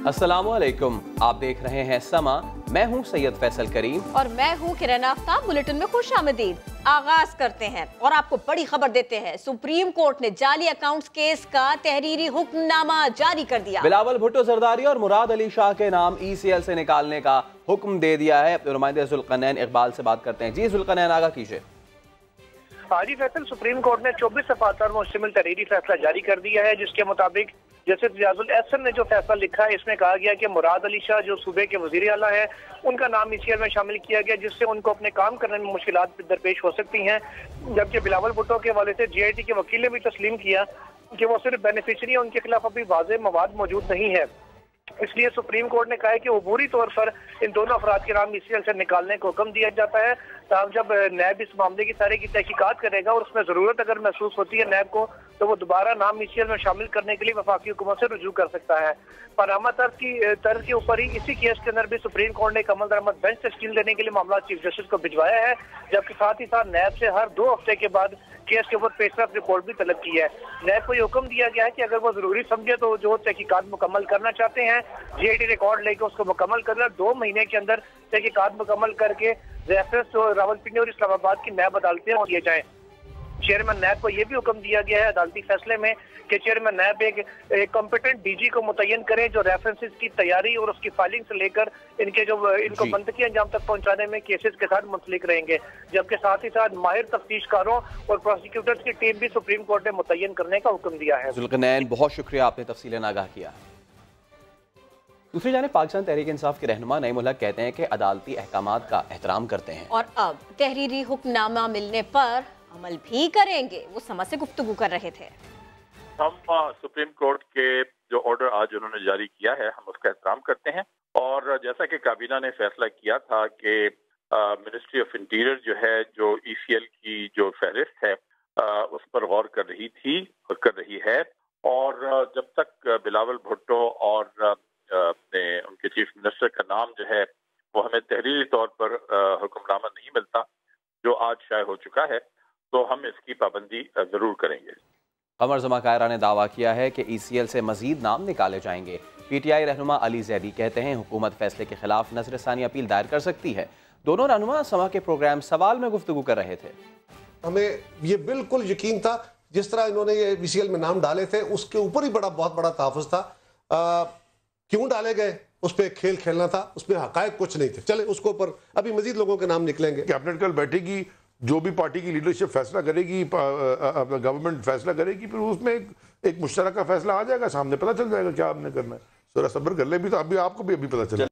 अस्सलामुअलैकुम, आप देख रहे हैं समा। मैं हूं सैयद फैसल करीम और मैं हूं किरण आफ्ताब। बुलेटिन में खुश आमदीद। आगाज करते हैं और आपको बड़ी खबर देते हैं। सुप्रीम कोर्ट ने जाली अकाउंट्स केस का तहरीरी हुक्मनामा जारी कर दिया। बिलावल भुट्टो जरदारी और मुराद अली शाह के नाम ECL से निकालने का हुक्म दे दिया है। नुमाइंदे जुल्करनैन इकबाल से बात करते हैं। जी जुल्करनैन, आगा कीजिए। हाजी फैसल, सुप्रीम कोर्ट ने 24 सफ़ात पर मुश्तमिल तहरीरी फैसला जारी कर दिया है, जिसके मुताबिक जस्टिस रियाजुल एहसन ने जो फैसला लिखा है, इसमें कहा गया कि मुराद अली शाह जो सूबे के वजीर आला है, उनका नाम ECL में शामिल किया गया, जिससे उनको अपने काम करने में मुश्किलात दरपेश हो सकती हैं। जबकि बिलावल भुट्टो के हवाले से GIT के वकील ने भी तस्लीम किया कि वो सिर्फ बेनिफिशरी है, उनके खिलाफ अभी वाज़ेह मवाद मौजूद नहीं है। इसलिए सुप्रीम कोर्ट ने कहा है कि अबूरी तौर पर इन दोनों अफराद के नाम ECL से निकालने को हुक्म दिया जाता है। तब जब नैब इस मामले की सारे की तहकीकात करेगा और उसमें जरूरत अगर महसूस होती है नैब को, तो वो दोबारा नाम ECL में शामिल करने के लिए वफाकी हुकूमत से रुजू कर सकता है। पनामा तर्ज के ऊपर ही इसी केस के अंदर भी सुप्रीम कोर्ट ने कमल दरामद बेंच तश्कील देने के लिए मामला चीफ जस्टिस को भिजवाया है, जबकि साथ ही साथ नैब से हर 2 हफ्ते के बाद केस के ऊपर पेशरफ रिपोर्ट भी तलब की है। नैब को ये हुक्म दिया गया है कि अगर वो जरूरी समझे तो जो तहकीकात मुकम्मल करना चाहते हैं, GIT रिकॉर्ड लेकर उसको मुकम्मल करना, 2 महीने के अंदर तहकीकात मुकम्मल करके रेफरेंस जो रावलपिंडी और इस्लामाबाद की नैब अदालतें दिए जाएं। चेयरमैन नैब को यह भी हुक्म दिया गया है अदालती फैसले में कि चेयरमैन नैब एक कॉम्पिटेंट DG को मुतय्यन करें, जो रेफरेंसेस की तैयारी और उसकी फाइलिंग से लेकर इनको मंतकी अंजाम तक पहुंचाने में केसेस के साथ मुंसलिक रहेंगे। जबकि साथ ही साथ माहिर तफ्तीशकारों और प्रोसिक्यूटर्स की टीम भी सुप्रीम कोर्ट ने मुतय्यन करने का हुक्म दिया है। जुल्करनैन, बहुत शुक्रिया, आपने तफसीलन आगाह किया। दूसरी जानिब पाकिस्तान तहरीक इंसाफ के रहनुमा नईम उल हक कहते हैं कि अदालती अहकामात का एहतराम करते हैं और अब तहरीरी हुक्मनामा मिलने पर अमल भी करेंगे। वो समा से गुफ्तगू कर रहे थे। हम सुप्रीम कोर्ट के जो ऑर्डर आज उन्होंने जारी किया है, हम उसका एहतराम करते हैं। और जैसा कि काबीना ने फैसला किया था कि मिनिस्ट्री ऑफ इंटीरियर जो है, जो ECL की जो फहरिस्त है उस पर गौर कर रही थी और कर रही है। और जब तक बिलावल भुट्टो और उनके चीफ मिनिस्टर का नाम जो है वो हमें तहरीरी तौर पर हुक्मनामा नहीं मिलता, जो आज शाये हो चुका है, तो हम इसकी पाबंदी जरूर करेंगे। कमर जमा कायरा ने दावा किया है कि ECL से मजीद नाम निकाले जाएंगे। PTI रहनुमा अली जैदी कहते हैं हुकूमत फैसले के खिलाफ नजरसानी अपील दायर कर सकती है। दोनों रहनुमा समा के प्रोग्राम सवाल में गुफ्तगू कर रहे थे। हमें ये बिल्कुल यकीन था, जिस तरह इन्होंने ये ECL में नाम डाले थे उसके ऊपर ही बहुत बड़ा तहफ़्फ़ुज़ था। क्यों डाले गए, उस पर खेल खेलना था, उसमें हकायक कुछ नहीं थे। चले उसको ऊपर अभी मजीद लोगों के नाम निकलेंगे। कैबिनेट कल बैठेगी, जो भी पार्टी की लीडरशिप फैसला करेगी, गवर्नमेंट फैसला करेगी, फिर उसमें एक मुश्तरका फैसला आ जाएगा सामने, पता चल जाएगा क्या आपने करना है। थोड़ा सब्र कर ले, भी तो अभी आपको भी अभी पता चले।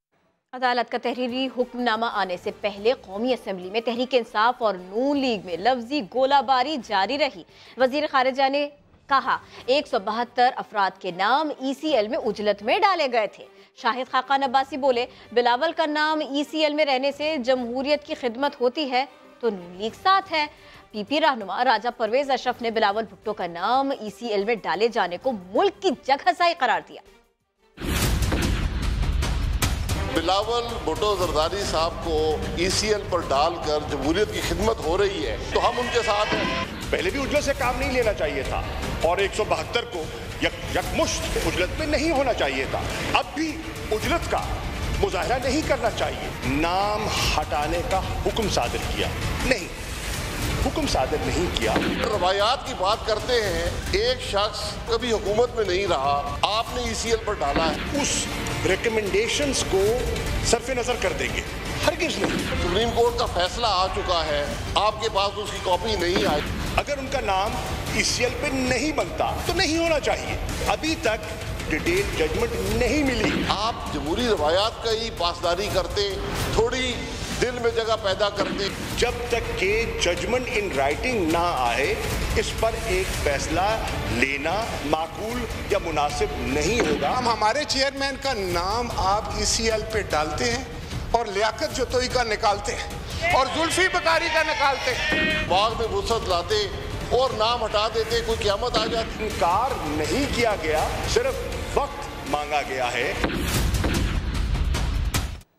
अदालत का तहरीरी हुक्मनामा आने से पहले कौमी असम्बली में तहरीक इंसाफ और नून लीग में लफ्जी गोलाबारी जारी रही। वजीर खारिजा ने कहा 172 अफराद के नाम ECL में उजलत में डाले गए थे। शाहिद खाकान अब्बासी बोले, बिलावल का नाम ECL में रहने से जमहूरियत की खिदमत होती है तो नून लीग साथ है। PP रहनुमा राजा परवेज अशरफ ने बिलावल भुट्टो का नाम ECL में डाले जाने को मुल्क की जगहसाई करार दिया। बिलावल भुट्टो जरदारी साहब को ECL पर डालकर जमहूरियत की खिदमत हो रही है तो हम उनके साथ हैं। पहले भी उजलत से काम नहीं लेना चाहिए था और 172 को यकमुश्त उजलत में नहीं होना चाहिए था। अब भी उजलत का मुजाहरा नहीं करना चाहिए। नाम हटाने का हुक्म सादर किया नहीं, हुक्म सादर नहीं किया। रवायात की बात करते हैं, एक शख्स कभी हुकूमत में नहीं रहा, आपने ECL पर डाला है, उस रिकमेंडेशंस को सरफे नजर कर देंगे, हरगिज़ नहीं। सुप्रीम कोर्ट का फैसला आ चुका है, आपके पास उसकी कॉपी नहीं आई। अगर उनका नाम ECL पे नहीं बनता तो नहीं होना चाहिए। अभी तक डिटेल जजमेंट नहीं मिली। आप जमहूरी रवायात का ही पासदारी करते, थोड़ी दिल में जगह पैदा करते। जब तक के जजमेंट इन राइटिंग ना आए, इस पर एक फैसला लेना माकूल या मुनासिब नहीं होगा। हम हमारे चेयरमैन का नाम आप ECL पे डालते हैं और लियाकत जोतोई का निकालते हैं और जुल्फी बकारी का निकालते हैं। बाग में वुसअत लाते और नाम हटा देते, कोई क़यामत आ जाती। इनकार नहीं किया गया, सिर्फ वक्त मांगा गया है।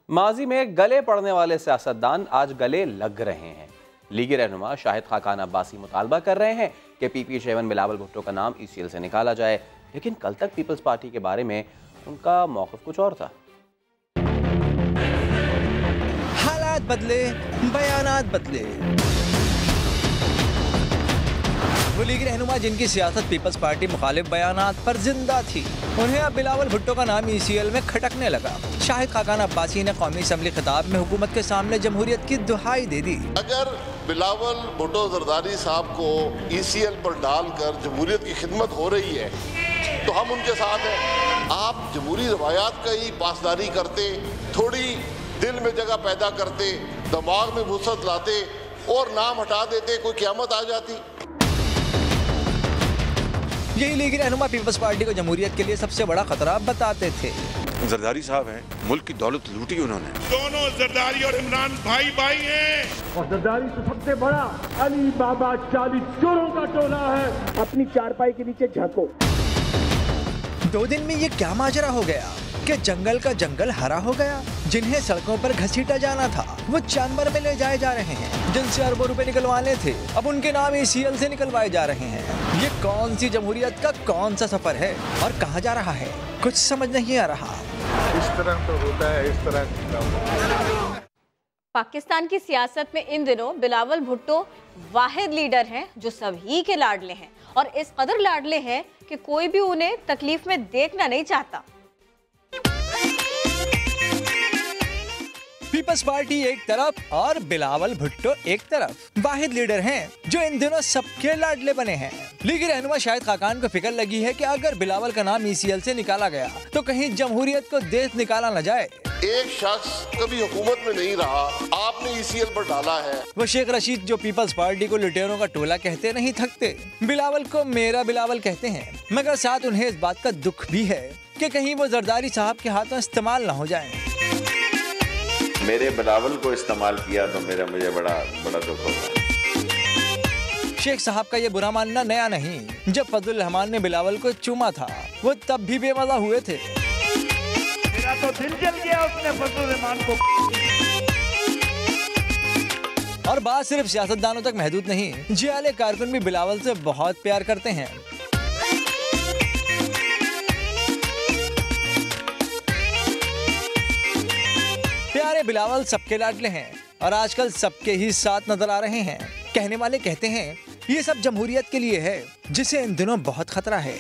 माजी में गले पड़ने वाले सियासतदान आज गले लग रहे हैं। लीगी रहनुमा शाहिद खाकान अब्बासी मुतालबा कर रहे हैं कि PP चेयरमैन बिलावल भुट्टो का नाम ECL से निकाला जाए, लेकिन कल तक पीपल्स पार्टी के बारे में उनका मौक़िफ़ कुछ और था। हालात बदले, बयानात बदले। वो लीग रहनुमा जिनकी सियासत पीपल्स पार्टी मुखालिफ बयानात पर जिंदा थी, उन्हें अब बिलावल भुट्टो का नाम ECL में खटकने लगा। शाहिद खाकान अब्बासी ने कौमी असम्बली खिताब में हुकूमत के सामने जमहूरियत की दुहाई दे दी। अगर बिलावल भुट्टो जरदारी साहब को ECL पर डालकर जमहूरियत की खिदमत हो रही है तो हम उनके साथ हैं। आप जमहूरी रवायात का ही पासदारी करते, थोड़ी दिल में जगह पैदा करते, दिमाग में वुसअत लाते और नाम हटा देते, कोई क़यामत आ जाती। यही लीग रहनुमा पीपल्स पार्टी को जमहूरियत के लिए सबसे बड़ा खतरा बताते थे। जरदारी साहब हैं, मुल्क की दौलत लूटी उन्होंने। दोनों जरदारी और इमरान भाई भाई हैं। और जरदारी से सबसे बड़ा अली बाबा 40 चोरों का टोला है। अपनी चारपाई के नीचे झांको। 2 दिन में ये क्या माजरा हो गया कि जंगल का जंगल हरा हो गया। जिन्हें सड़कों पर घसीटा जाना था वो चैम्बर में ले जाए जा रहे हैं। जिनसे अरबों रुपए निकलवाने थे अब उनके नाम ECL से निकलवाए जा रहे हैं। ये कौन सी जमहूरियत का कौन सा सफर है और कहाँ जा रहा है, कुछ समझ नहीं आ रहा। इस तरह तो होता है, इस तरह। पाकिस्तान की सियासत में इन दिनों बिलावल भुट्टो वाहिद लीडर हैं जो सभी के लाडले हैं और इस कदर लाडले हैं कि कोई भी उन्हें तकलीफ में देखना नहीं चाहता। पीपल्स पार्टी एक तरफ और बिलावल भुट्टो एक तरफ वाहिद लीडर हैं जो इन दिनों सबके लाडले बने हैं। लीग रहनुमा शाहिद खाकान को फिक्र लगी है कि अगर बिलावल का नाम ECL से निकाला गया तो कहीं जमहूरियत को देश निकाला न जाए। एक शख्स कभी हुकूमत में नहीं रहा, आपने ECL पर डाला है। वो शेख रशीद जो पीपल्स पार्टी को लुटेरों का टोला कहते नहीं थकते, बिलावल को मेरा बिलावल कहते हैं, मगर साथ उन्हें इस बात का दुख भी है कि कहीं वो जरदारी साहब के हाथों इस्तेमाल न हो जाएं। मेरे बिलावल को इस्तेमाल किया तो मुझे बड़ा दुख होगा। शेख साहब का ये बुरा मानना नया नहीं। जब फजलुर रहमान ने बिलावल को चूमा था वो तब भी बेमजा हुए थे। मेरा तो दिल जल गया उसने फजलुर रहमान को। और बात सिर्फ सियासतदानों तक महदूद नहीं, जियाले कारकुन भी बिलावल से बहुत प्यार करते हैं। प्यारे बिलावल सबके लाडले हैं और आजकल सबके ही साथ नजर आ रहे हैं। कहने वाले कहते हैं ये सब जमहूरियत के लिए है जिसे इन दिनों बहुत खतरा है।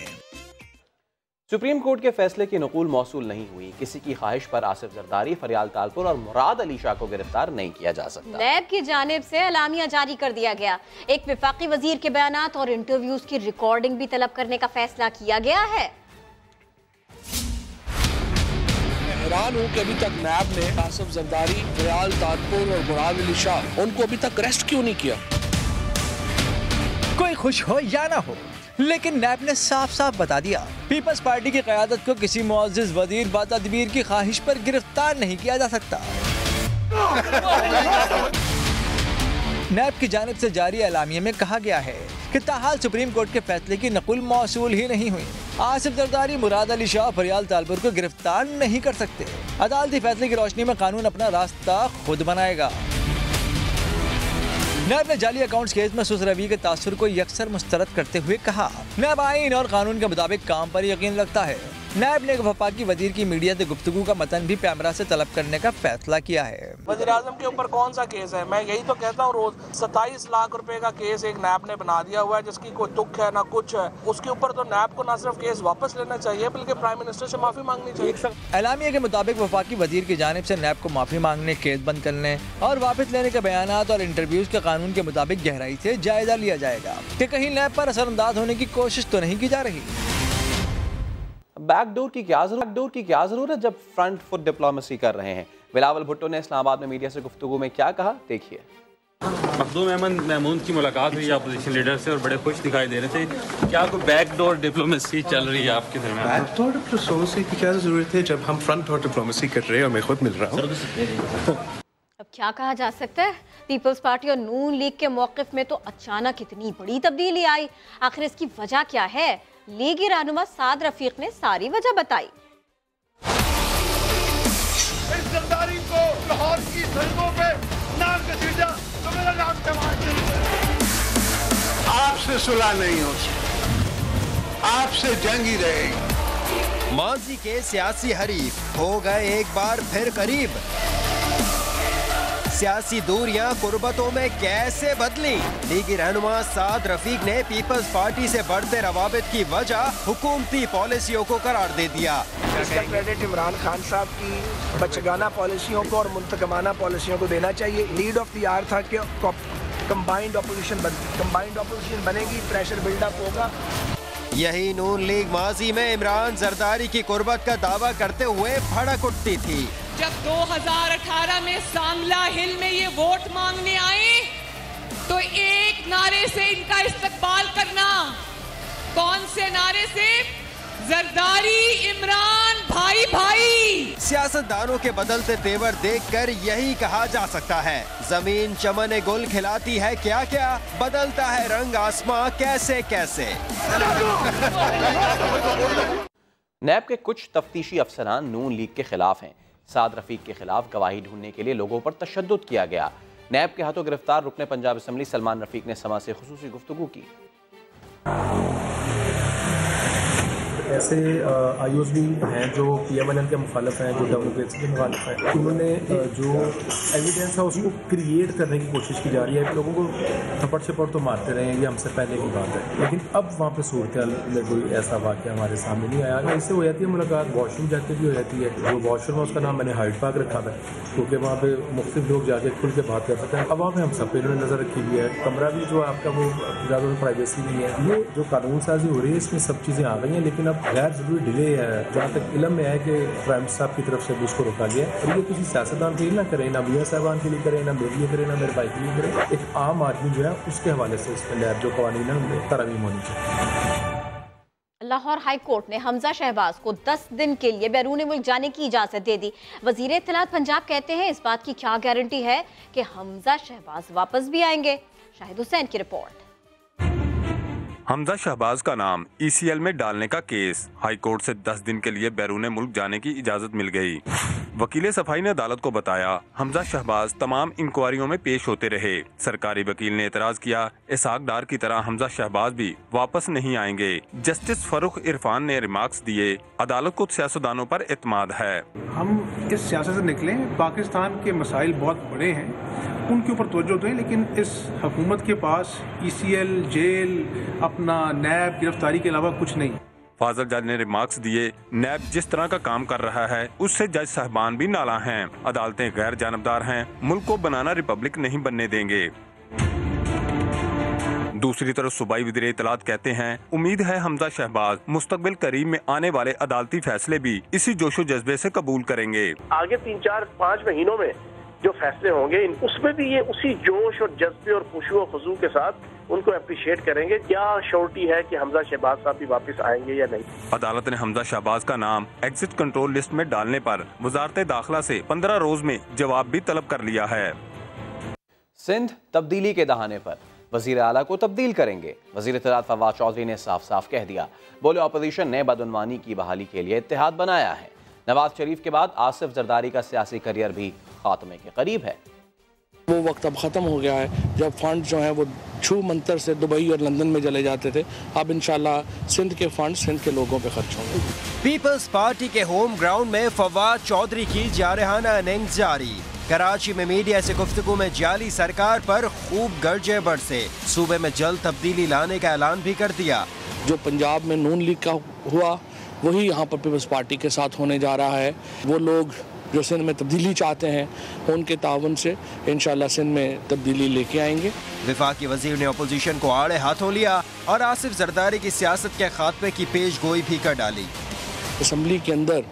सुप्रीम कोर्ट के फैसले की नकूल मौसूल नहीं हुई। किसी की ख्वाहिश पर आसिफ जरदारी, फरियाल तालपुर और मुराद अली शाह को गिरफ्तार नहीं किया जा सकता। नैब की जानिब से अलामिया जारी कर दिया गया। एक वफाकी वजीर के बयानात और इंटरव्यूज की रिकॉर्डिंग भी तलब करने का फैसला किया गया है। हैरान हूँ कि अभी तक नैब ने आसिफ जरदारी, फरियाल तालपुर और मुराद अली शाह उनको अभी तक अरेस्ट क्यों नहीं किया। कोई खुश हो या ना हो, लेकिन नैब ने साफ साफ बता दिया पीपल्स पार्टी की क़यादत को किसी मुअज़्ज़िज़ वज़ीर बातदबीर की ख्वाहिश पर गिरफ्तार नहीं किया जा सकता। नैब की जानिब से जारी एलामिया में कहा गया है कि ताहाल सुप्रीम कोर्ट के फैसले की नकुल मौसूल ही नहीं हुई। आसिफ जरदारी, मुराद अली शाह, फरियाल तालपुर को गिरफ्तार नहीं कर सकते। अदालती फैसले की रोशनी में कानून अपना रास्ता खुद बनाएगा। नैब ने जाली अकाउंट्स केस में सुस रवि के तासुर को यकसर मुस्तरद करते हुए कहा, नैब आईन और कानून के मुताबिक काम पर यकीन रखता है। नैब ने वफाकी वजीर की मीडिया से गुफ्तगू का मतन भी पैमरा से तलब करने का फैसला किया है। वज़ीर आज़म के ऊपर कौन सा केस है? मैं यही तो कहता हूँ, रोज 27 लाख रुपए का केस एक नैब ने बना दिया हुआ है जिसकी कोई तुक है ना कुछ है। उसके ऊपर तो नैब को ना सिर्फ केस वापस लेना चाहिए बल्कि प्राइम मिनिस्टर से माफी मांगनी चाहिए। एलामिया के मुताबिक वफाकी वजीर की जानिब से नैब को माफी मांगने, केस बंद करने और वापस लेने के बयानात और इंटरव्यूज के कानून के मुताबिक गहराई से जायजा लिया जाएगा कि कहीं नैब पर असरअंदाज होने की कोशिश तो नहीं की जा रही। बैकडोर की क्या जरूरत जब फ्रंट फुट डिप्लोमेसी कर रहे हैं। बिलावल भुट्टो ने इस्लामाबाद में मीडिया से गुफ्तगू में क्या कहा, देखिए। मखदूम अहमद महमूद की मुलाकात हुई अपोजिशन लीडर से और बड़े खुश दिखाई दे रहे थे। क्या कोई बैकडोर डिप्लोमेसी चल रही है आपके दरमियान? बैकडोर डिप्लोमेसी की क्या जरूरत है जब हम फ्रंट डोर डिप्लोमेसी कर रहे हैं और मैं खुद मिल रहा हूँ। अब क्या कहा जा सकता है, पीपल्स पार्टी और नून लीग के मौक़िफ़ में तो अचानक इतनी बड़ी तब्दीली आई। आखिर इसकी वजह क्या है? लीगी रहनुमा साद रफीक ने सारी वजह बताई। इस जरदारी को लाहौर की सड़कों पे नाम घसीटा तो मेरा नाम आपसे सुलह नहीं हो सकती, आपसे जंग ही रहेगी। माजी के सियासी हरीफ हो गए एक बार फिर करीब। सियासी दूरियां कुर्बतों में कैसे बदली? लीगी रहनुमा साद रफीक ने पीपल्स पार्टी से बढ़ते रवाबित की वजह हुकूमती पॉलिसियों को करार दे दिया। इसका क्रेडिट इमरान खान साहब की बचगाना पॉलिसियों को और मुंतकमाना पॉलिसियों को देना चाहिए। लीड ऑफ द आवर था कि कंबाइंड ऑपोजिशन बनेगी, प्रेशर बिल्डअप होगा। यही नून लीग माजी में इमरान जरदारी की कुर्बत का दावा करते हुए भड़क उठती थी। जब 2018 में सांबला हिल में ये वोट मांगने आए तो एक नारे से इनका इस्तकबाल करना। कौन से नारे से? जरदारी इमरान भाई भाई। सियासतदानों के बदलते तेवर देखकर यही कहा जा सकता है, जमीन चमन गुल खिलाती है क्या क्या, बदलता है रंग आसमां कैसे कैसे। नैब के कुछ तफ्तीशी अफसरान नून लीग के खिलाफ हैं। साद रफीक के खिलाफ गवाही ढूंढने के लिए लोगों पर तशद्दुद किया गया। नैब के हाथों गिरफ्तार रुकने पंजाब असम्बली सलमान रफीक ने समा से खुसूसी गुफ्तगू की। ऐसे आईओज भी हैं जो PMNL के मुखालिफ हैं, जो डेमोक्रेसी के मुखालिफ हैं। उन्होंने जो एविडेंस है उसको क्रिएट करने की कोशिश की जा रही है। लोगों को थप्पड़ छप्पड़ तो मारते रहे हैं, ये हमसे पहले की बात है, लेकिन अब वहाँ पे सूरत में कोई ऐसा वाक़या हमारे सामने नहीं आया। इससे हो जाती है मुलाकात, वॉशरूम जाके भी हो जाती है। जो वॉशरूम है उसका नाम मैंने हाइड पार्क रखा था, क्योंकि वहाँ पे मुख्तलिफ लोग जाके खुल के बात कर सकते हैं। अब वहाँ पे हम सब पे इन्होंने नज़र रखी हुई है। कमरा भी जो आपका वो ज़्यादा प्राइवेसी नहीं है। ये जो कानून साजी हो रही है इसमें सब चीज़ें आ गई हैं, लेकिन अब गैर जरूरी डिले है। जहाँ तक इलम में है कि प्राइम मिनिस्टर साहब की तरफ से भी उसको रोका गया। और ये किसी सियासतदान के लिए ना करें, ना मियां साहबान के लिए करें, ना मेरे लिए करें, ना मेरे भाई के लिए करें। एक आम आदमी जो है उसके हवाले से इसमें नैब जो कवानीन है उनमें तरमीम होनी चाहिए। लाहौर हाई कोर्ट ने हमजा शहबाज को 10 दिन के लिए बैरून मुल्क जाने की इजाजत दे दी। वजीर इत्तलात पंजाब कहते हैं इस बात की क्या गारंटी है कि हमजा शहबाज वापस भी आएंगे। शाहिद हुसैन की रिपोर्ट। हमजा शहबाज का नाम ECL में डालने का केस, हाई कोर्ट से 10 दिन के लिए बैरून मुल्क जाने की इजाजत मिल गई। वकील सफाई ने अदालत को बताया हमजा शहबाज तमाम इंक्वायरियों में पेश होते रहे। सरकारी वकील ने एतराज किया इसाक डार की तरह हमजा शहबाज भी वापस नहीं आएंगे। जस्टिस फरूख इरफान ने रिमार्क्स दिए अदालत को सियासतदानों पर एतमाद है। हम इस सियासत से निकले, पाकिस्तान के मसाइल बहुत बड़े हैं, उनके ऊपर तवज्जो दें, लेकिन इस हुकूमत के पास ECL, जेल, अपना नैब, गिरफ्तारी के अलावा कुछ नहीं। फाजल जज ने रिमार्क्स दिए नैब जिस तरह का काम कर रहा है उससे जज साहबान भी नाला हैं। अदालतें गैर जानबदार हैं, मुल्क को बनाना रिपब्लिक नहीं बनने देंगे। दूसरी तरफ सूबाई वज़ीर इत्तलात कहते हैं उम्मीद है हमजा शहबाज मुस्तकबिल करीब में आने वाले अदालती फैसले भी इसी जोशो जज्बे से कबूल करेंगे। आगे 3-4-5 महीनों में जो फैसले होंगे उसमें भी ये उसी जोश और जज्बे और खुशू और खुशू के साथ उनको अप्रिशिएट करेंगे। क्या श्योरिटी है कि हमजा शहबाज साहब भी वापस आएंगे या नहीं। अदालत ने हमजा शहबाज का नाम एग्जिट कंट्रोल लिस्ट में डालने पर वजारत दाखिला से 15 रोज में जवाब भी तलब कर लिया है। सिंध तब्दीली के दहाने पर, वजीर आला को तब्दील करेंगे। वजीर इत्तलात फवाद चौधरी ने साफ साफ कह दिया, बोले अपोजिशन ने बदउनवानी की बहाली के लिए इत्तेहाद बनाया है। नवाज शरीफ के बाद आसिफ जरदारी का सियासी करियर भी खात्मे के करीब है। वो वक्त अब ख़त्म हो गया है जब फंड जो है वो छू मंतर से दुबई और लंदन में चले जाते थे। अब इंशाल्लाह सिंध के फंड सिंध के लोगों पे खर्च होंगे। पीपल्स पार्टी के होम ग्राउंड में फवाद चौधरी की जारहाना इनिंग्स जारी। कराची में मीडिया से गुफ्तगू में जाली सरकार पर खूब गर्जे बरसे। सूबे में जल्द तब्दीली लाने का ऐलान भी कर दिया। जो पंजाब में नून लीग का हुआ वही यहाँ पर पीपल्स पार्टी के साथ होने जा रहा है। वो लोग जो सिंध में तब्दीली चाहते हैं उनके तावन से इंशाल्लाह सिंध में तब्दीली लेके आएंगे। वफाकी वजीर ने अपोजिशन को आड़े हाथों लिया और आसिफ जरदारी की सियासत के खात्मे की पेश गोई भी कर डाली। असम्बली के अंदर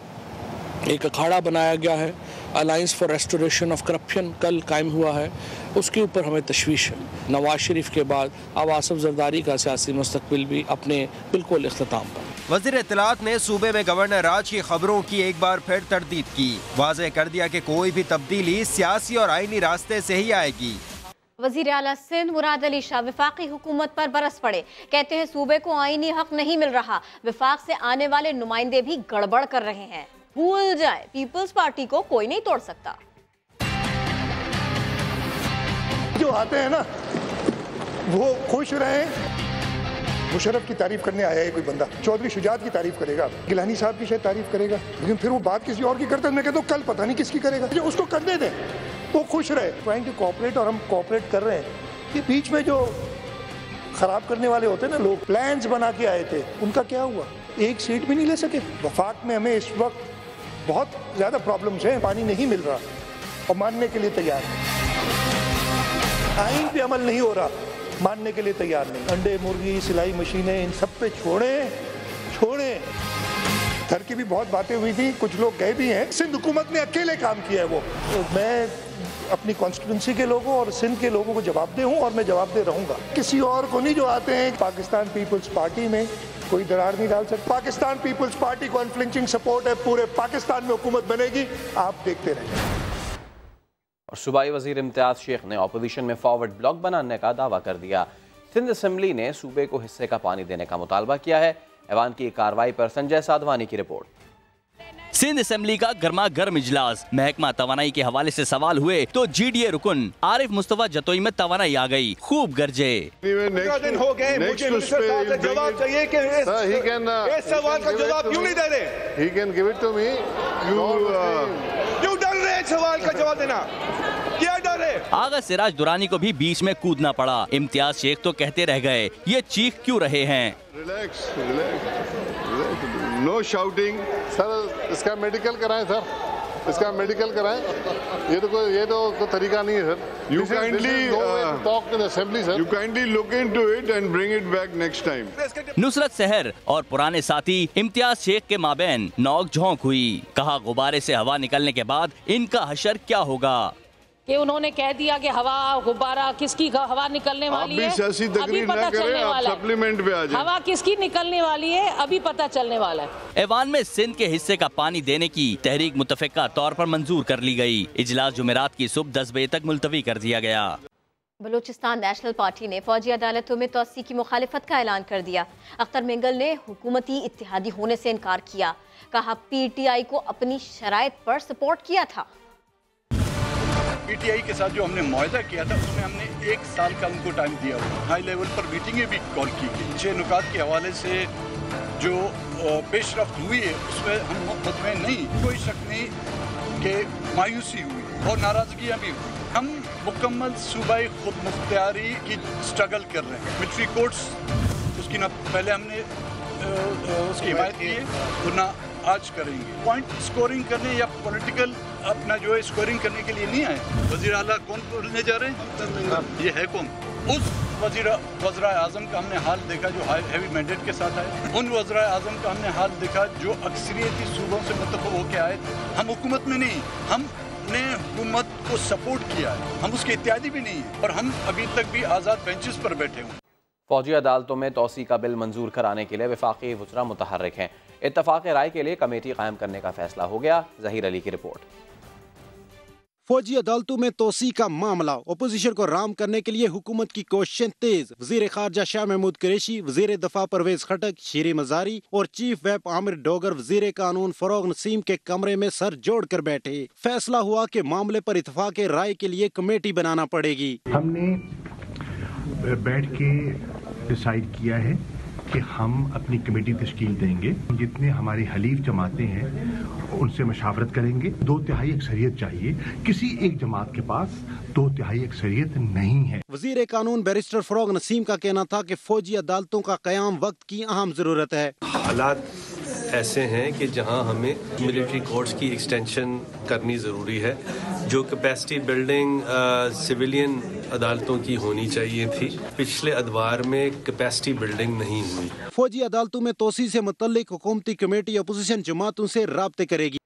एक अखाड़ा बनाया गया है, alliance for restoration of corruption कल कायम हुआ है, उसके ऊपर हमें तशवीश है। नवाज शरीफ के बाद अब आसिफ जरदारी का सियासी मुस्तकबिल भी अपने बिल्कुल इख्तिताम पर। वज़ीर इत्तलात ने सूबे में गवर्नर राज की खबरों की एक बार फिर तरदीद की। वाज़ेह कर दिया कि कोई भी तब्दीली सियासी और आईनी रास्ते से ही आएगी। वज़ीर आला सिंध मुराद अली शाह वफाकी हुकूमत पर बरस पड़े। कहते हैं सूबे को आईनी हक नहीं मिल रहा, वफाक से आने वाले नुमाइंदे भी गड़बड़ कर रहे हैं। भूल जाए पीपल्स पार्टी को कोई नहीं तोड़ सकता। जो आते हैं ना वो खुश रहें, मुशर्रफ की तारीफ करने आया है कोई बंदा, चौधरी शुजात की तारीफ करेगा, गिलानी साहब की शायद तारीफ करेगा, लेकिन फिर वो बात किसी और की करता है। मैं कहता हूँ कल पता नहीं किसकी करेगा, उसको करने दें, वो खुश रहे। ट्राइंग टू कोऑपरेट और हम कोऑपरेट कर रहे हैं। ये बीच में जो खराब करने वाले होते हैं ना लोग, प्लान्स बना के आए थे, उनका क्या हुआ? एक सीट भी नहीं ले सके। वफाक में हमें इस वक्त बहुत ज्यादा प्रॉब्लम्स हैं, पानी नहीं मिल रहा और मानने के लिए तैयार नहीं। आइन पे अमल नहीं हो रहा, मानने के लिए तैयार नहीं। अंडे, मुर्गी, सिलाई मशीनें, इन सब पे छोड़े। घर की भी बहुत बातें हुई थी, कुछ लोग गए भी हैं। सिंध हुकूमत ने अकेले काम किया है वो। मैं अपनी कॉन्स्टिट्यूंसी के लोगों और सिंध के लोगों को जवाबदेह हूँ और मैं जवाबदेह रहूंगा। किसी और को नहीं जो आते हैं पाकिस्तान पीपल्स पार्टी में कोई दरार नहीं डाल सकता। पाकिस्तान पीपल्स पार्टी को अनफ्लिंचिंग सपोर्ट है, पूरे पाकिस्तान में हुकूमत बनेगी, आप देखते रहें। और सूबाई वजीर इम्तियाज शेख ने अपोजिशन में फॉरवर्ड ब्लॉक बनाने का दावा कर दिया। सिंध असम्बली ने सूबे को हिस्से का पानी देने का मुतालबा किया है। ऐवान की कार्रवाई पर संजय साधवानी की रिपोर्ट। सिंध असेंबली का गर्मा गर्म इजलास, महकमा तवानाई के हवाले से सवाल हुए तो GDA रुकन आरिफ मुस्तफा जतोई में तवानाई आ गई, खूब गरजे। दिन हो गए, मुझे मिनिस्टर साहब से जवाब चाहिए कि इस सवाल का जवाब क्यों नहीं दे रहे? He can give it to me. क्यों डर रहे हैं सवाल का जवाब देना? क्या डर है? आगा सिराज दुरानी को भी बीच में कूदना पड़ा। इम्तियाज शेख तो कहते रह गए, ये चीख क्यों रहे हैं? Relax, no shouting. सर इसका मेडिकल कराएं सर, इसका मेडिकल कराएं। ये तो कोई तरीका नहीं है sir. You kindly talk in assembly sir. You kindly look into it and bring it back next time. Nusrat सहर और पुराने साथी इम्तियाज शेख के माबैन नोक झोंक हुई। कहा गुब्बारे से हवा निकलने के बाद इनका हशर क्या होगा? कि उन्होंने कह दिया कि हवा गुब्बारा किसकी हवा निकलने वाली है, अभी पता चलने वाला है। सप्लीमेंट पे आ जाए। हवा किसकी निकलने वाली है, अभी पता चलने वाला है। ऐवान में सिंध के हिस्से का पानी देने की तहरीक मुतफ़िका तौर पर मंजूर कर ली गई। इजलास जुमेरात की सुबह 10 बजे तक मुलतवी कर दिया गया। बलूचिस्तान नेशनल पार्टी ने फौजी अदालतों में तोसी की मुखालिफत का ऐलान कर दिया। अख्तर मिंगल ने हुकूमती इत्तेहादी होने से इनकार किया। कहा PTI को अपनी शराइत पर सपोर्ट किया था। PTI के साथ जो हमने मुआहदा किया था उसमें हमने 1 साल का उनको टाइम दिया हुआ। हाई लेवल पर मीटिंगें भी कॉल की गई। 6 नुकात के हवाले से जो पेशरफ्त हुई है उसमें हम मुतमईन नहीं, कोई शक नहीं कि मायूसी हुई और नाराजगियाँ भी हुई। हम मुकम्मल सूबाई खुद मुख्तियारी की स्ट्रगल कर रहे हैं। मिलिट्री कोर्ट्स उसकी ना पहले हमने उसकी हिमायत की है और ना आज करेंगे। पॉइंट स्कोरिंग करने या पॉलिटिकल अपना जो है स्कोरिंग करने के लिए नहीं आए। वज़ीर आला कौन बोलने जा रहे हैं? ये है कौन? उस वज़ीर आज़म का हमने हाल देखा जो हैवी मैंडेट के साथ आए। उन वज़ीर आज़म का हमने हाल देखा जो अक्सरियती सूबों से मुतफ़िक़ होकर आए। हम हुकूमत में नहीं, हमने हुकूमत को सपोर्ट किया है, हम उसके इत्यादि भी नहीं है और हम अभी तक भी आज़ाद बेंचेस पर बैठे हुए। फौजी अदालतों में तोसी का बिल मंजूर कराने के लिए वफाकी वज़रा मुतहर्रिक हैं। इत्तफाक़ राय के लिए कमेटी कायम करने का फैसला हो गया। ज़हीर अली की रिपोर्ट। फौजी अदालतों में तोसी का मामला अपोजिशन को राम करने के लिए हुकूमत की कोशिशें तेज। वजीर खारजा शाह महमूद कुरैशी, वजीर दफा परवेज खटक, शीरी मजारी और चीफ वेप आमिर डोगर वजीर कानून फरोग नसीम के कमरे में सर जोड़ कर बैठे। फैसला हुआ कि मामले पर इत्तफाक राय के लिए कमेटी बनाना पड़ेगी। हमने बैठ के डिसाइड किया है कि हम अपनी कमेटी तश्कील देंगे। जितने हमारी हलीफ जमातें हैं उनसे मशावरत करेंगे। 2/3 अक्सरियत चाहिए। किसी एक जमात के पास 2/3 अक्सरियत नहीं है। वजीर कानून बैरिस्टर फरोग नसीम का कहना था कि फौजी अदालतों का कयाम वक्त की अहम जरूरत है। हालात ऐसे हैं कि जहां हमें मिलिट्री कोर्ट्स की एक्सटेंशन करनी ज़रूरी है। जो कैपेसिटी बिल्डिंग सिविलियन अदालतों की होनी चाहिए थी, पिछले अदवार में कैपेसिटी बिल्डिंग नहीं हुई। फौजी अदालतों में तोसी से मुतल्लिक हुकूमती कमेटी अपोजिशन जमातों से राब्ते करेगी।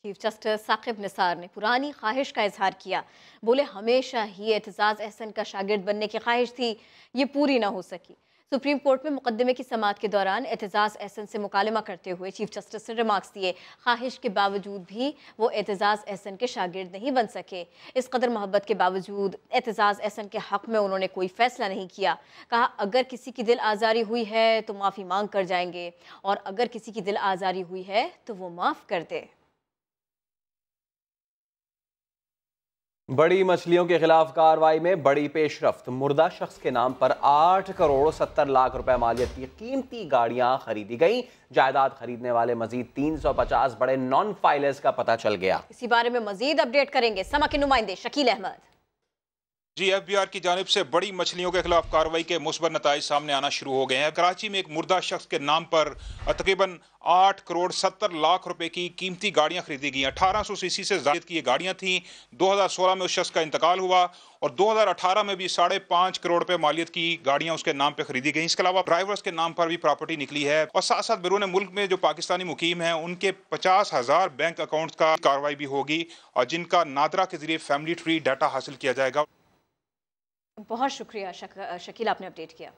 चीफ जस्टिस साकिब निसार ने पुरानी ख्वाहिश का इजहार किया। बोले हमेशा ही एतजाज अहसन का शागिर्द बनने की ख्वाहिश थी, ये पूरी ना हो सकी। सुप्रीम कोर्ट में मुकदमे की समाअत के दौरान एतजाज अहसन से मुकालमा करते हुए चीफ जस्टिस ने रिमार्क्स दिए। ख्वाहिश के बावजूद भी वो एतजाज अहसन के शागिर्द नहीं बन सके। इस कदर मोहब्बत के बावजूद एतजाज अहसन के हक़ में उन्होंने कोई फ़ैसला नहीं किया। कहा अगर किसी की दिल आज़ारी हुई है तो माफ़ी मांग कर जाएंगे और अगर किसी की दिल आज़ारी हुई है तो वो माफ़ कर दे। बड़ी मछलियों के खिलाफ कार्रवाई में बड़ी पेशरफ्त। मुर्दा शख्स के नाम पर 8 करोड़ 70 लाख रुपए मालियत की कीमती गाड़ियां खरीदी गई। जायदाद खरीदने वाले मजीद 350 बड़े नॉन फाइलर्स का पता चल गया। इसी बारे में मजीद अपडेट करेंगे समा के नुमाइंदे शकील अहमद। जी, FBI की जानिब से बड़ी मछलियों के खिलाफ कार्रवाई के मुस्बत नताइज सामने आना शुरू हो गए हैं। कराची में एक मुर्दा शख्स के नाम पर तकरीबन 8 करोड़ 70 लाख रुपए की कीमती गाड़ियां खरीदी गई। 1800 सीसी से ज़ायद की ये गाड़ियां थीं। 2016 में उस शख्स का इंतकाल हुआ और 2018 में भी 5.5 करोड़ रुपए मालियत की गाड़ियां उसके नाम पर खरीदी गई। इसके अलावा ड्राइवर्स के नाम पर भी प्रॉपर्टी निकली है और साथ साथ बैरून मुल्क में जो पाकिस्तानी मुकीम हैं उनके 50,000 बैंक अकाउंट्स का कार्रवाई भी होगी और जिनका नादरा के जरिए फैमिली ट्री डाटा हासिल किया जाएगा। बहुत शुक्रिया शकील, आपने अपडेट किया।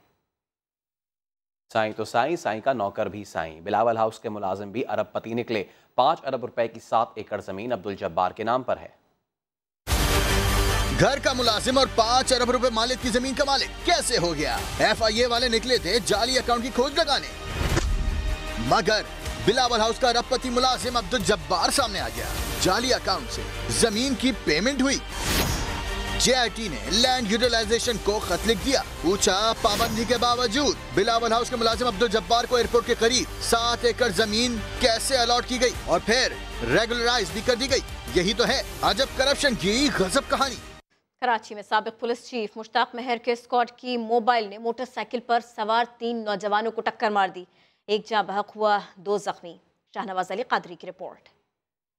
साईं तो साईं, साईं का नौकर भी साईं। बिलावल हाउस के मुलाजिम भी अरबपति निकले। 5 अरब रुपए की 7 एकड़ जमीन अब्दुल जब्बार के नाम पर है। घर का मुलाजिम और 5 अरब रुपए मालिक की जमीन का मालिक कैसे हो गया? FIA वाले निकले थे जाली अकाउंट की खोज लगाने, मगर बिलावल हाउस का अरबपति मुलाजिम अब्दुल जब्बार सामने आ गया। जाली अकाउंट से जमीन की पेमेंट हुई। JIT ने लैंड यूटिलाइजेशन को खत लिख दिया। पूछा, पाबंदी के बावजूद बिलावल हाउस के मुलाजिम अब्दुल जब्बार को एयरपोर्ट के करीब 7 एकड़ जमीन कैसे अलॉट की गई और फिर रेगुलराइज भी कर दी गई? यही तो है अजब करप्शन की गजब कहानी। कराची में साबिक पुलिस चीफ मुश्ताक महर के स्क्वाड की मोबाइल ने मोटरसाइकिल पर सवार 3 नौजवानों को टक्कर मार दी। एक जाँ बहक हुआ, 2 जख्मी। शाहनवाज अली कादरी की रिपोर्ट।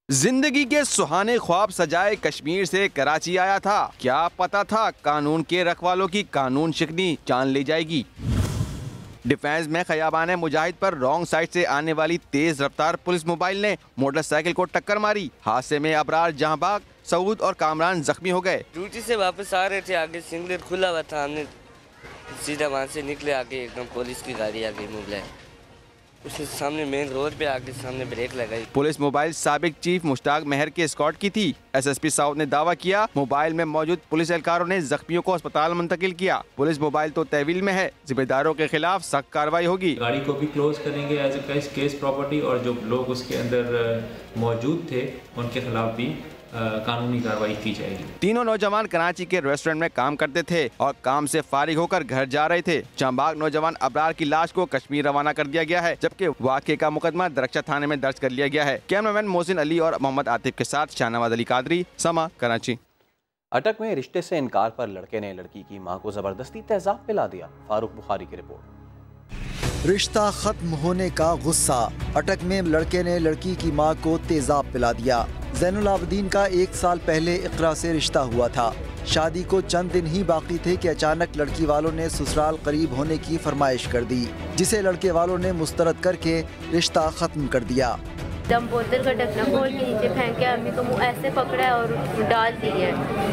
जिंदगी के सुहाने ख्वाब सजाए कश्मीर से कराची आया था। क्या पता था कानून के रखवालों की कानून शिकनी जान ले जाएगी। डिफेंस में खयाबान मुजाहिद पर रॉन्ग साइड से आने वाली तेज रफ्तार पुलिस मोबाइल ने मोटरसाइकिल को टक्कर मारी। हादसे में अबरार जहांबाग, सऊद और कामरान जख्मी हो गए। ड्यूटी से वापस आ रहे थे, आगे सिंगलेट खुला हुआ था, हमने सीधा वहाँ से निकले, आगे एकदम पुलिस की गाड़ी आ गई मुगल, उसके सामने मेन रोड पे आके सामने ब्रेक लगाई। पुलिस मोबाइल साबिक चीफ मुश्ताक महर के स्क्वाड की थी। SSP साउथ ने दावा किया मोबाइल में मौजूद पुलिस एहलकारों ने जख्मियों को अस्पताल मुंतकिल किया। पुलिस मोबाइल तो तहवील में है, जिम्मेदारों के खिलाफ सख्त कार्रवाई होगी। गाड़ी को भी क्लोज करेंगे एज ए केस प्रॉपर्टी और जो लोग उसके अंदर मौजूद थे उनके खिलाफ भी कानूनी कार्रवाई की जाएगी। तीनों नौजवान कराची के रेस्टोरेंट में काम करते थे और काम से फारिग होकर घर जा रहे थे। जांबाग नौजवान अबरार की लाश को कश्मीर रवाना कर दिया गया है, जबकि वाक़े का मुकदमा दरख्शा थाने में दर्ज कर लिया गया है। कैमरामैन मोहसिन अली और मोहम्मद आतिफ के साथ शाहनवाज अली कादरी, समा, कराची। अटक में रिश्ते से इनकार पर लड़के ने लड़की की मां को जबरदस्ती तेजाब पिला दिया। फारूक बुखारी की रिपोर्ट। रिश्ता खत्म होने का गुस्सा। अटक में लड़के ने लड़की की मां को तेजाब पिला दिया। ज़ैनुल आबदीन का 1 साल पहले इकरा से रिश्ता हुआ था। शादी को चंद दिन ही बाकी थे कि अचानक लड़की वालों ने ससुराल करीब होने की फरमाइश कर दी, जिसे लड़के वालों ने मुस्तरद करके रिश्ता खत्म कर दिया। दम बोतल का ढक्कन खोल के नीचे फेंक के अम्मी को मुँह ऐसे पकड़ा है और डाल दी है,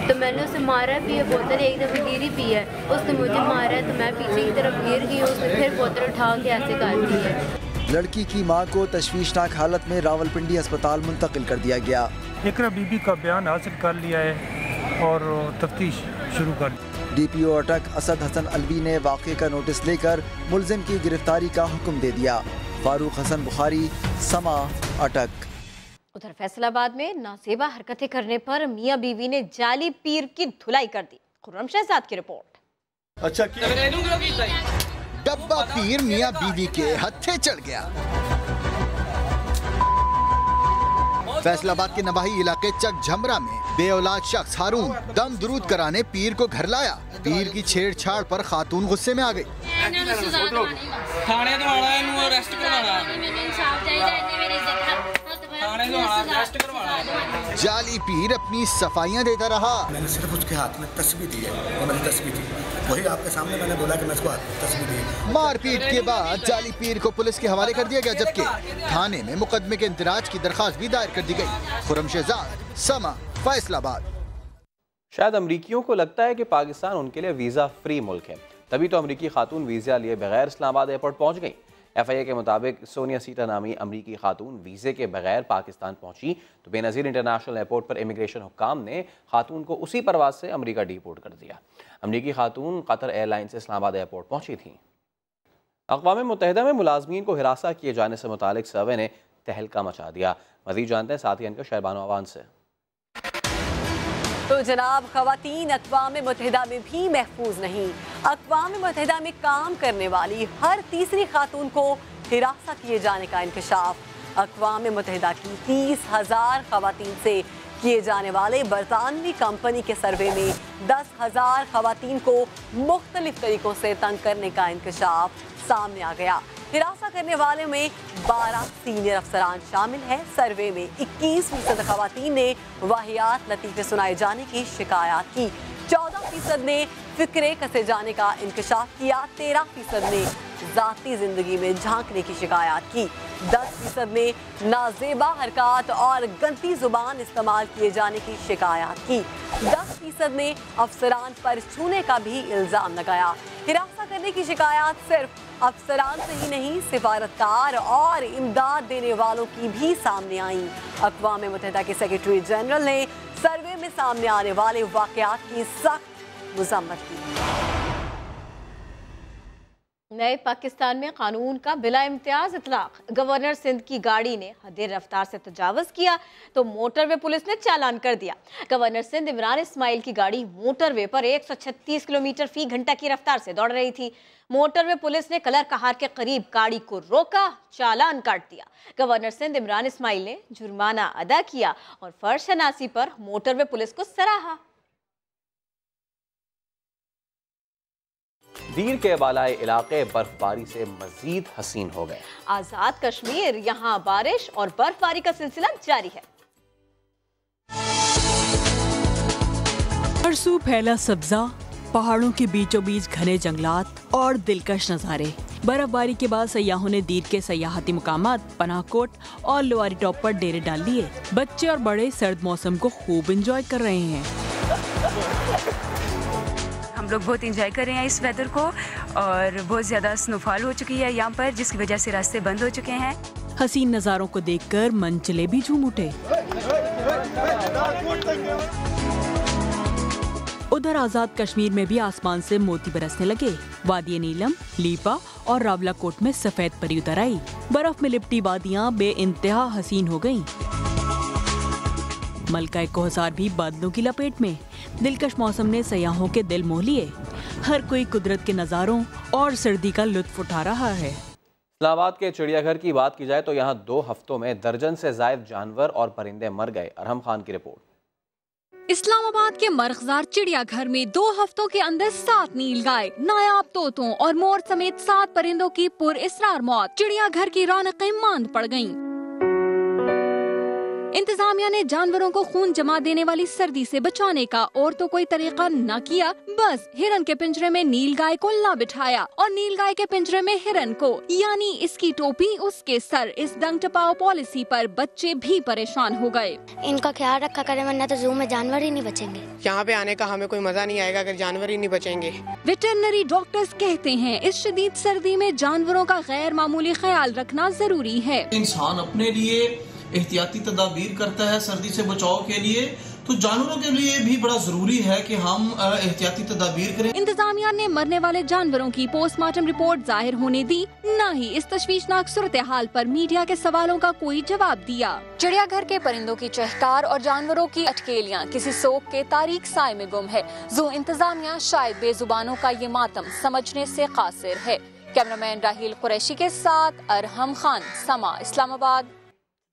तो मैंने उसे मारा भी है। बोतल एक दफ़े गिरी भी है, उसने मुझे मारा है तो मैं पीछे की तरफ गिर गई, उसने फिर बोतल उठा के ऐसे कर दी है। लड़की की मां को तशवीशनाक हालत में रावलपिंडी अस्पताल मुंतकिल कर दिया गया। इकरा बीबी का बयान हासिल कर लिया है और तफ्तीश शुरू कर दी। DPO अटक असद हसन अलवी ने वाक़े का नोटिस लेकर मुलजिम की गिरफ्तारी का हुक्म दे दिया। फारूक हसन बुखारी, समा, अटक। उधर फैसलाबाद में नासेबा हरकतें करने पर मियाँ बीवी ने जाली पीर की धुलाई कर दी। खुर्रम शहजाद की रिपोर्ट। अच्छा, डब्बा पीर मियाँ बीवी के हत्थे चढ़ गया। फैसलाबाद के नवाही इलाके चक झमरा में बेऔलाद शख्स हारून दम दुरूद कराने पीर को घर लाया। पीर की छेड़छाड़ पर खातून गुस्से में आ गई। जाली पीर अपनी सफाइयाँ देता रहा। मैंने सिर्फ उसके हाथ में तस्बीह दी है और मेरी तस्बीह थी, वही आपके सामने मैंने बोला कि मैं उसको तस्बीह दी। मारपीट के बाद जाली पीर को पुलिस के हवाले कर दिया गया, जबकि थाने में मुकदमे के इंदराज की दरखास्त भी दायर कर दी गई। खुर्रम शहजाद, समा, फैसलाबाद। शायद अमरीकियों को लगता है कि पाकिस्तान उनके लिए वीज़ा फ्री मुल्क है, तभी तो अमरीकी खातून वीज़ा लिए बगैर इस्लामाबाद एयरपोर्ट पहुँच गई। FIA के मुताबिक सोनिया सीटा नामी अमरीकी खातून वीज़े के बगैर पाकिस्तान पहुंची तो बेनज़ीर इंटरनेशनल एयरपोर्ट पर इमिग्रेशन हुक्काम ने खातून को उसी परवाज से अमरीका डिपोर्ट कर दिया। अमरीकी खातून कतर एयरलाइन से इस्लामाबाद एयरपोर्ट पहुंची थी। अक़वाम मुत्तहिदा में मुलाजमीन को हिरासा किए जाने से मुतालिक सर्वे ने तहलका मचा दिया। मज़ीद जानते हैं साथी इनका शहरबानो आवान से। तो जनाब, ख़वातीन अक़वाम मुत्तहिदा में भी महफूज नहीं। अक़वाम मुत्तहिदा में काम करने वाली हर तीसरी खातून को हिरासा किए जाने का इंकशाफ। अक़वाम मुत्तहिदा की 30,000 ख़वातीन से किए जाने वाले बरतानवी कंपनी के सर्वे में 10,000 ख़वातीन को मुख्तलिफ तरीक़ों से तंग करने का इंकशाफ सामने आ गया। हिरासा करने वाले में 12 सीनियर अफसरान शामिल हैं। सर्वे में 21% ख़वातीन ने वाहियात लतीफ़े सुनाए जाने की शिकायत की। 14% ने फिक्रे कसे जाने का इंकशाफ किया। 13% ने ज़ाती ज़िंदगी में झांकने की शिकायत की। 10% ने नाजेबा हरकत और गंदी ज़ुबान इस्तेमाल किए जाने की शिकायत की। 10% ने अफसरान पर छूने का भी इल्ज़ाम लगाया। हिरासा करने की शिकायत सिर्फ अफसरान से ही नहीं, सिफारतकार और इमदाद देने वालों की भी सामने आई। अक़वाम मुत्तहिदा के सेक्रेटरी जनरल ने सर्वे में सामने आने वाले वाक़यात की सख्त मज़म्मत की। नए पाकिस्तान में कानून का बिला इम्तियाज इतलाक। गवर्नर सिंध की गाड़ी ने हद रफ्तार से तजावज़ किया तो मोटरवे पुलिस ने चालान कर दिया। गवर्नर सिंध इमरान इस्माइल की गाड़ी मोटरवे पर 136 किलोमीटर फी घंटा की रफ्तार से दौड़ रही थी। मोटरवे पुलिस ने कलर कहार के करीब गाड़ी को रोका, चालान काट दिया। गवर्नर सिंध इमरान इस्माइल ने जुर्माना अदा किया और फर्ज शनासी पर मोटरवे पुलिस को सराहा। दीर के बालाई इलाके बर्फबारी से मजीद हसीन हो गए। आजाद कश्मीर, यहाँ बारिश और बर्फबारी का सिलसिला जारी है। परसों फैला सब्जा, पहाड़ों के बीचों बीच घने जंगलात और दिलकश नज़ारे। बर्फबारी के बाद सयाहों ने दीर के सयाहती मुकामात पनाहकोट और लोआरी टॉप पर डेरे डाल लिए। बच्चे और बड़े सर्द मौसम को खूब एंजॉय कर रहे हैं। हम लोग बहुत इंजॉय कर रहे हैं इस वेदर को और बहुत ज़्यादा स्नोफॉल हो चुकी है यहाँ पर, जिसकी वजह से रास्ते बंद हो चुके हैं। हसीन नज़ारों को देखकर मन चले भी झूम उठे। उधर आजाद कश्मीर में भी आसमान से मोती बरसने लगे। वादी नीलम, लीपा और रावलाकोट में सफेद परी उतर आई। बर्फ में लिपटी वादियाँ बेइंतहा हसीन हो गईं। मलका कोहसार भी बादलों की लपेट में। दिलकश मौसम ने सयाहों के दिल मोह लिए। हर कोई कुदरत के नज़ारों और सर्दी का लुत्फ उठा रहा है। इस्लामाबाद के चिड़ियाघर की बात की जाए तो यहाँ 2 हफ्तों में दर्जन से ज़ायद जानवर और परिंदे मर गए। अरहम खान की रिपोर्ट। इस्लामाबाद के मरग़ज़ार चिड़ियाघर में 2 हफ्तों के अंदर 7 नीलगाय, नायाब तोतों और मोर समेत 7 परिंदों की पुरअसरार मौत। चिड़ियाघर की रौनकें मांद पड़ गयीं। इंतजामिया ने जानवरों को खून जमा देने वाली सर्दी से बचाने का और तो कोई तरीका न किया, बस हिरन के पिंजरे में नीलगाय को ला बिठाया और नीलगाय के पिंजरे में हिरन को, यानी इसकी टोपी उसके सर। इस दंग टपाओ पॉलिसी पर बच्चे भी परेशान हो गए। इनका ख्याल रखा करें वरना तो जू में जानवर ही नहीं बचेंगे। यहाँ पे आने का हमें कोई मजा नहीं आएगा अगर जानवर ही नहीं बचेंगे। वेटरनरी डॉक्टर्स कहते हैं इस शदीद सर्दी में जानवरों का गैर मामूली ख्याल रखना जरूरी है। इंसान अपने लिए एहतियाती तदाबीर करता है सर्दी से बचाव के लिए, तो जानवरों के लिए भी बड़ा जरूरी है कि हम एहतियाती तदाबीर करें। इंतजामिया ने मरने वाले जानवरों की पोस्टमार्टम रिपोर्ट जाहिर होने दी, न ही इस तशवीशनाक सूरत हाल पर मीडिया के सवालों का कोई जवाब दिया। चिड़ियाघर के परिंदों की चहकार और जानवरों की अटकेलियाँ किसी सोग के तारीक साए में गुम है। जू इंतजामिया शायद बेजुबानों का ये मातम समझने से कासिर है। कैमरामैन राहील कुरैशी के साथ अरहम खान, समा, इस्लामाबाद।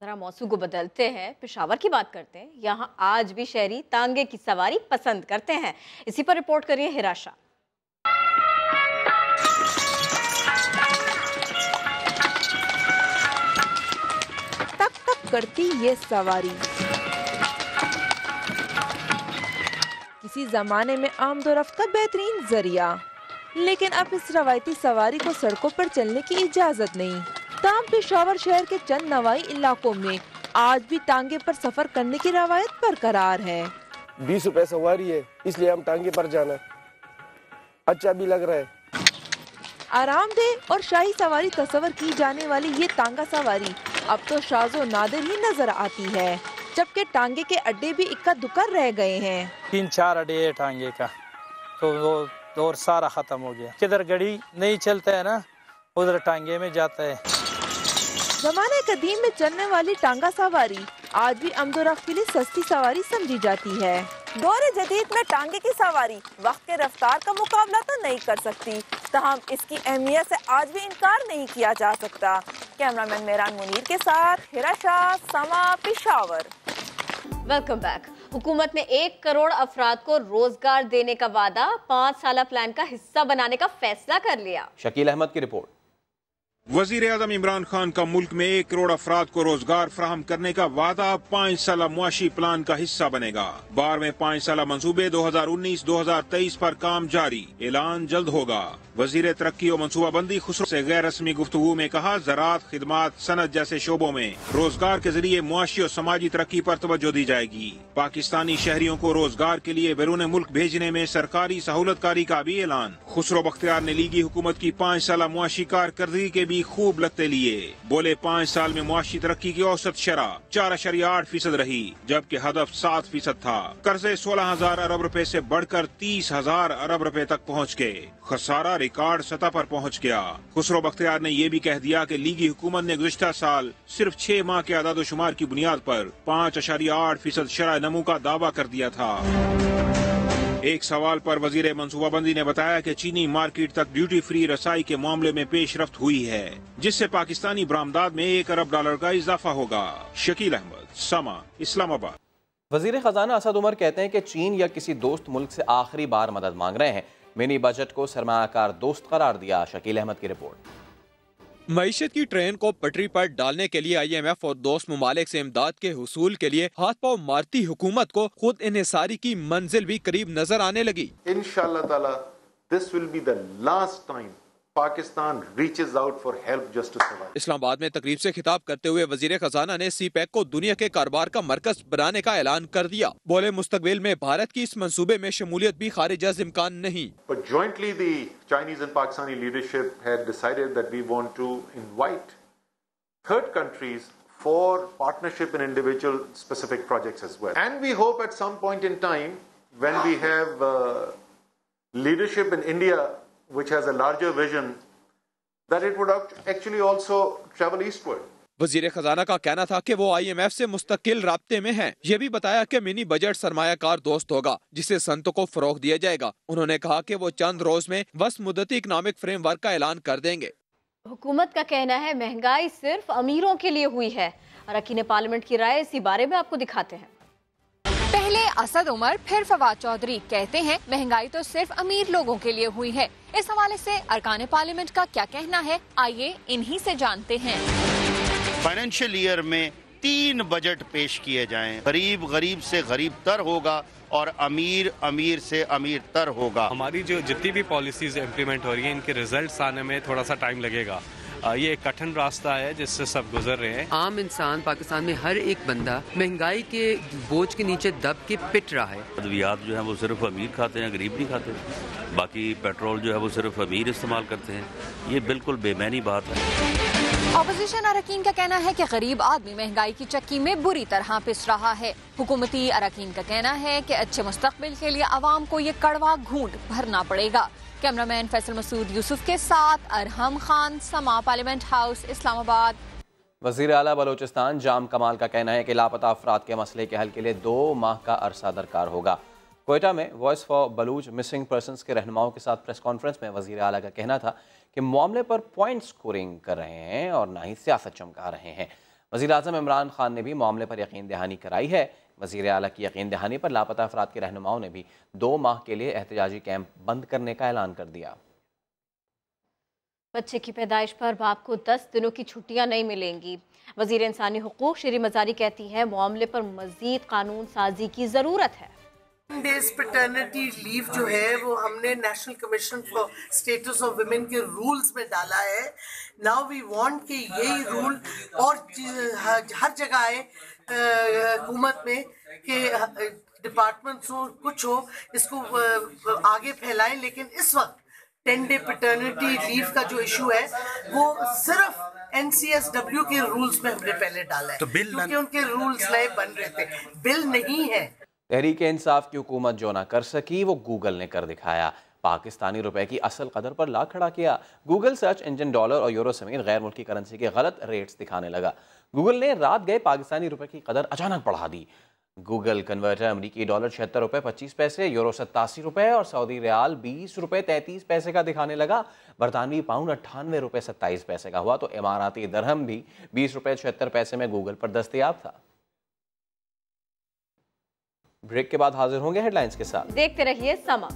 जरा मौसू को बदलते हैं, पेशावर की बात करते हैं। यहाँ आज भी शहरी तांगे की सवारी पसंद करते हैं। इसी पर रिपोर्ट करिए हिराशा। तक तक करती ये सवारी किसी जमाने में आमदोरफ्त का बेहतरीन जरिया, लेकिन अब इस रवायती सवारी को सड़कों पर चलने की इजाजत नहीं। ताम पेशावर शहर के चंद नवाई इलाकों में आज भी टांगे पर सफर करने की रवायत बरकरार है। 20 रुपए सवारी है, इसलिए हम टांगे पर जाना अच्छा भी लग रहा है। आरामदेह और शाही सवारी तस्वर की जाने वाली ये तांगा सवारी अब तो शाज़ो नादिर ही नजर आती है, जबकि टांगे के अड्डे भी इक्का दुक्का रह गए हैं। 3-4 अड्डे है टांगे का, तो वो दौर सारा खत्म हो गया। किधर गाड़ी नहीं चलता है ना, उधर टांगे में जाता है। जमाने कदीम में चलने वाली टांगा सवारी आज भी आमदोरफ्त के लिए सस्ती सवारी समझी जाती है। दौरे जदीद में टांगे की सवारी वक्त के रफ्तार का मुकाबला तो नहीं कर सकती, तहम इसकी अहमियत से आज भी इनकार नहीं किया जा सकता। कैमरामैन मेहरान मुनीर के साथ हिरा शाह, समा, पेशावर। Welcome back. हुकूमत ने 1 करोड़ अफराद को रोजगार देने का वादा 5 साला प्लान का हिस्सा बनाने का फैसला कर लिया। शकील अहमद की रिपोर्ट। वजीर आजम इमरान खान का मुल्क में 1 करोड़ अफराद को रोजगार फराहम करने का वादा 5 साला मुआशी प्लान का हिस्सा बनेगा। 12वें 5 साला मंसूबे 2019-2023 पर काम जारी, ऐलान जल्द होगा। वजीर तरक्की और मनसूबाबंदी खुसरो से गैर रस्मी गुफ्तगू में कहा, ज़राअत, खिदमात, सनत जैसे शोबों में रोजगार के जरिए मुआशी और समाजी तरक्की पर तवज्जो दी जाएगी। पाकिस्तानी शहरियों को रोजगार के लिए बैरून मुल्क भेजने में सरकारी सहूलतकारी का भी ऐलान। खुसरो बख्तियार ने लीगी हुकूमत की 5 साला मुआशी कारकर्दगी के भी खूब लगते लिए। बोले 5 साल में मुआशी तरक्की की औसत शरह 4.8% रही, जबकि हदफ 7% था। कर्जे 16,000 अरब रुपए से बढ़कर 30,000 अरब रुपए तक पहुँच गए। खसारा रिकॉर्ड सतह पर पहुँच गया। खुसरो बख्तियार ने यह भी कह दिया कि लीगी हुकूमत ने गुज़िश्ता साल सिर्फ 6 माह के आदाद-ओ-शुमार की बुनियाद पर 5.8% शरह नमू का दावा कर दिया था। एक सवाल पर वजीर मनसूबाबंदी ने बताया कि चीनी मार्केट तक ड्यूटी फ्री रसाई के मामले में पेशरफ्त हुई है, जिससे पाकिस्तानी बरामदात में $1 अरब का इजाफा होगा। शकील अहमद, समा, इस्लामाबाद। वजीर खजाना असद उमर कहते हैं कि चीन या किसी दोस्त मुल्क से आखिरी बार मदद मांग रहे हैं। मिनी बजट को सरमायाकार दोस्त करार दिया। शकील अहमद की रिपोर्ट। मईशत की ट्रेन को पटरी पर डालने के लिए IMF और दोस्त ममालिक से इमदाद के हुसूल के लिए हाथ पांव मारती हुकूमत को खुद इन्हिसारी की मंजिल भी करीब नजर आने लगी। इंशाअल्लाह ताला this will be the last time Pakistan reaches out for help just to survive. Islamabad में तकरीब से खिताब करते हुए वजीर खजाना ने CPEC को दुनिया के कारोबार का मरकज बनाने का ऐलान कर दिया। बोले मुस्तकबिल में भारत की इस मंसूबे में शमूलियत भी खारिज अज़ इम्कान नहीं। But jointly the Chinese and Pakistani leadership had decided that we want to invite third countries for partnership in individual specific projects as well. And we hope at some point in time when we have leadership in India which has a larger vision that it would actually also travel eastward. वजीर खजाना का कहना था कि वो IMF से मुस्तकिल राब्ते में हैं। ये भी बताया कि मिनी बजट सरमायाकार दोस्त होगा, जिसे सनतों को फरोग दिया जाएगा। उन्होंने कहा कि वो चंद रोज में वस्त मुद्दती इकनॉमिक फ्रेमवर्क का ऐलान कर देंगे। हुकूमत का कहना है महंगाई सिर्फ अमीरों के लिए हुई है। अरकान पार्लियामेंट की राय इसी बारे में आपको दिखाते हैं। पहले असद उमर, फिर फवाद चौधरी कहते हैं महंगाई तो सिर्फ अमीर लोगों के लिए हुई है। इस हवाले से अरकान पार्लियामेंट का क्या कहना है, आइए इन्हीं से जानते हैं। फाइनेंशियल ईयर में 3 बजट पेश किए जाएं। गरीब गरीब से गरीब तर होगा और अमीर अमीर से अमीर तर होगा। हमारी जो जितनी भी पॉलिसीज इम्प्लीमेंट हो रही हैं, इनके रिजल्ट्स आने में थोड़ा सा टाइम लगेगा। ये एक कठिन रास्ता है जिससे सब गुजर रहे हैं। आम इंसान पाकिस्तान में हर एक बंदा महंगाई के बोझ के नीचे दब के पिट रहा है। अद्वियात जो है वो सिर्फ अमीर खाते हैं, गरीब नहीं खाते। बाकी पेट्रोल जो है वो सिर्फ अमीर इस्तेमाल करते हैं। ये बिल्कुल बेमैनी बात है। ऑपोजिशन अरकान का कहना है कि गरीब आदमी महंगाई की चक्की में बुरी तरह पिस रहा है। हुकूमती अरकान का कहना है कि अच्छे मुस्तकबिल के लिए आवाम को ये कड़वा घूंट भरना पड़ेगा। कैमरामैन फैसल मसूद यूसुफ के साथ अरहम खान, समा, पार्लियामेंट हाउस, इस्लामाबाद। वज़ीर आला बलोचिस्तान जाम कमाल का कहना है कि लापता अफराद के मसले के हल के लिए 2 माह का अरसा दरकार होगा। कोयटा में voice for Baloch missing persons के रहनुमाओं के साथ प्रेस कॉन्फ्रेंस में वज़ीर आला का कहना था कि मामले पर पॉइंट स्कोरिंग कर रहे हैं और ना ही सियासत चमका रहे हैं। वज़ीर आज़म इमरान खान ने भी मामले पर यकीन दहानी कराई है। वज़ीर आला की यकीन दहानी पर लापता अफराद के रहनुमाओं ने भी 2 माह के लिए एहतजाजी कैंप बंद करने का ऐलान कर दिया। बच्चे की पैदाइश पर बाप को 10 दिनों की छुट्टियां नहीं मिलेंगी। वज़ीर इंसानी हुकूक श्री मज़ारी कहती है मामले पर मज़ीद कानून साजी की ज़रूरत है। डेज पैटर्निटी लीव जो है वो हमने national commission for status of women के रूल्स में डाला है। नाउ वी वांट कि यही रूल और हर जगह आए हुकूमत में कि डिपार्टमेंट्स हो कुछ हो, इसको आगे फैलाएं। लेकिन इस वक्त 10 डे पैटर्निटी लीव का जो इशू है वो सिर्फ NCSW के रूल्स में हमने पहले डाला है, तो क्योंकि उनके रूल्स नए बन रहे थे, बिल नहीं है। तहरीक इंसाफ की हुकूमत जो ना कर सकी वो गूगल ने कर दिखाया। पाकिस्तानी रुपए की असल कदर पर ला खड़ा किया। गूगल सर्च इंजन डॉलर और यूरो समेत गैर मुल्की करेंसी के गलत रेट्स दिखाने लगा। गूगल ने रात गए पाकिस्तानी रुपए की कदर अचानक बढ़ा दी। गूगल कन्वर्टर अमरीकी डॉलर 76 रुपए 25 पैसे, यूरो 87 रुपए और सऊदी रियाल 20 रुपए 33 पैसे का दिखाने लगा। बरतानवी पाउंड 98 रुपए 27 पैसे का हुआ तो इमाराती दरहम भी 20 रुपए 76 पैसे में गूगल पर दस्तयाब था। ब्रेक के बाद हाजिर होंगे हेडलाइंस के साथ। देखते रहिए समा।